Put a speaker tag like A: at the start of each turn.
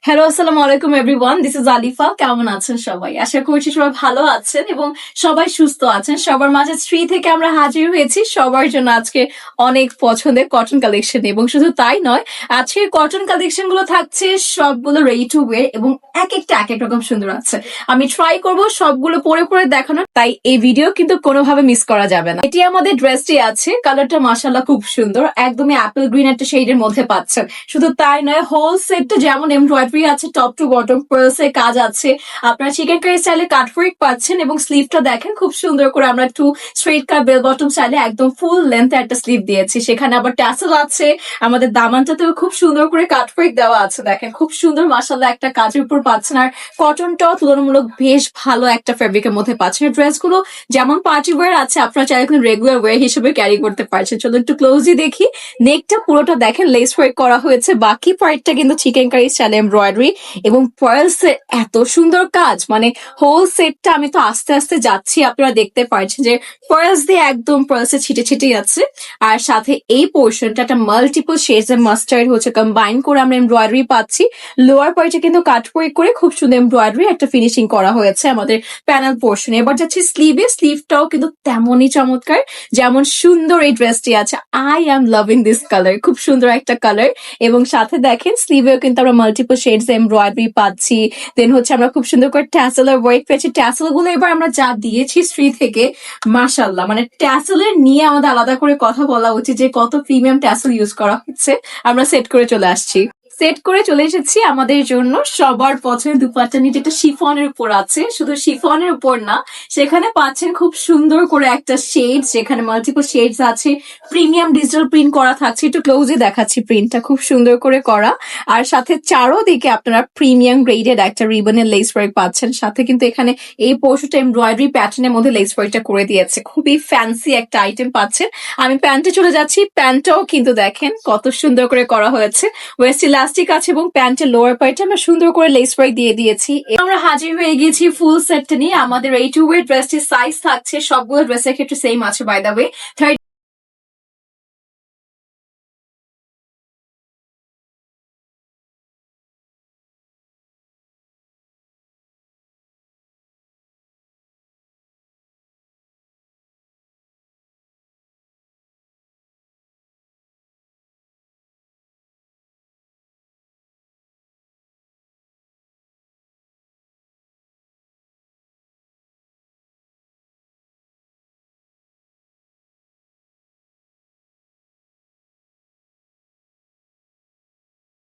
A: Hello, আসসালামু আলাইকুম everyone. This is Alifa. কেমন আছেন সবাই? আশা করছি সবাই ভালো আছেন এবং সবাই সুস্থ আছেন। সবার মাঝে শ্রী থেকে আমরা হাজির হয়েছি সবার জন্য আজকে অনেক পছন্দের কটন কালেকশন এবং শুধু তাই নয়, আজকের কটন কালেকশন গুলো থাকছে সবগুলো রেডি টু ওয়্যার এবং এক একটা এক এক রকম সুন্দর আছে। আমি ট্রাই করব সবগুলো পরে পরে দেখানোর, তাই এই ভিডিও কিন্তু কোনোভাবে মিস করা যাবে না। এটি আমাদের ড্রেসটি আছে, কালারটা মাশাআল্লাহ খুব সুন্দর, একদমই অ্যাপেল গ্রিন একটা শেডের মধ্যে পাচ্ছেন। শুধু তাই নয়, হোল সেটটা যেমন এমব্রয়ডারি আছে, টপ টু বটম পার্লস এর কাজ আছে, আপনারা চিকেন কারি স্টাইলে কাট ওয়ার্ক পাচ্ছেন এবং স্লিভটা দেখেন খুব সুন্দর করে আমরা একটু স্ট্রেট কাট বেল বটম স্টাইলে একদম ফুল লেন্থ একটা স্লিভ দিয়েছি। সেখানে আবার ট্যাসেল আছে, আমাদের দামানটাতেও খুব সুন্দর করে কাট ওয়ার্ক দেওয়া আছে। দেখেন খুব সুন্দর মাশাআল্লাহ একটা কাজের উপর পাচ্ছেন, আর কটনটাও তুলনামূলক বেশ ভালো একটা ফেব্রিকের মধ্যে পাচ্ছেন। ড্রেসগুলো যেমন পার্টি ওয়্যার আছে, আপনারা চাইলে কিন্তু রেগুলার ওয়্যার হিসেবে ক্যারি করতে পারছেন। চলো একটু ক্লোজলি দেখি। নেকটা পুরোটা দেখেন লেস ওয়ার্ক করা হয়েছে, বাকি পার্টটা কিন্তু চিকেন কারি স্টাইলে এমব্রয়ডারি এবং পার্লস এর এত সুন্দর কাজ, মানে হোল সেটটা আমি তো আস্তে আস্তে যাচ্ছি, আপনারা দেখতে পাচ্ছেন যে পার্লস দিয়ে একদম পার্লসে ছিটে ছিটে আছে। আর সাথে এই পোর্শনটা একটা মাল্টিপল শেডস এর মাস্টার্ড হচ্ছে কম্বাইন করে আমরা এমব্রয়ডারি পাচ্ছি। লোয়ার পার্টে কিন্তু কাট ওয়ার্ক করে খুব সুন্দর এমব্রয়ডারি একটা ফিনিশিং করা হয়েছে আমাদের প্যানেল পোর্শনে। এবার যাচ্ছে স্লিভে, স্লিভটাও কিন্তু তেমনই চমৎকার যেমন সুন্দর এই ড্রেসটি আছে। I am loving this colour, খুব সুন্দর একটা কালার। এবং সাথে দেখেন স্লিভেও কিন্তু আমরা মাল্টিপল শেডস এমব্রয়ডারি পাচ্ছি। দেন হচ্ছে আমরা খুব সুন্দর করে ট্যাসেলের ওয়ার্ক পেয়েছি। ট্যাসেল গুলো এবার আমরা যা দিয়েছি শ্রী থেকে, মাশাআল্লাহ, মানে ট্যাসেলের নিয়ে আমাদের আলাদা করে কথা বলা উচিত যে কত প্রিমিয়াম ট্যাসেল ইউজ করা হচ্ছে। আমরা সেট করে চলে আসছি, সেট করে চলে এসেছি আমাদের জন্য সবার পছন্দের দুপাট্টা নিয়ে, যেটা শিফনের উপর আছে। শুধু শিফনের উপর না, সেখানে পাচ্ছেন খুব সুন্দর করে একটা শেড, যেখানে মাল্টিপল শেডস আছে, প্রিমিয়াম ডিজিটাল প্রিন্ট করা থাকছে। একটু ক্লোজে দেখাচ্ছি, প্রিন্টটা খুব সুন্দর করে করা। আর সাথে চারোদিকে আপনারা প্রিমিয়াম গ্রেডেড একটা রিবনের লেস ওয়ার্ক পাচ্ছেন। সাথে কিন্তু এখানে এই পোর্শনটা এমব্রয়ডারি প্যাটার্নের মধ্যে লেস ওয়ার্কটা করে দিয়েছে, খুবই ফ্যান্সি একটা আইটেম পাচ্ছেন। আমি প্যান্টে চলে যাচ্ছি। প্যান্টটাও কিন্তু দেখেন কত সুন্দর করে করা হয়েছে, ওয়েস্ট ইলাস্টিক আছে এবং প্যান্টের লোয়ার পার্টে আমরা সুন্দর করে লেস ওয়ার্ক দিয়ে দিয়েছি। আমরা হাজির হয়ে গিয়েছি ফুল সেটটা নিয়ে। আমাদের এই টু ওয়ে ড্রেসটির সাইজ থাকছে সবগুলো ড্রেসের ক্ষেত্রে সেম আছে, বাই দ্য ওয়ে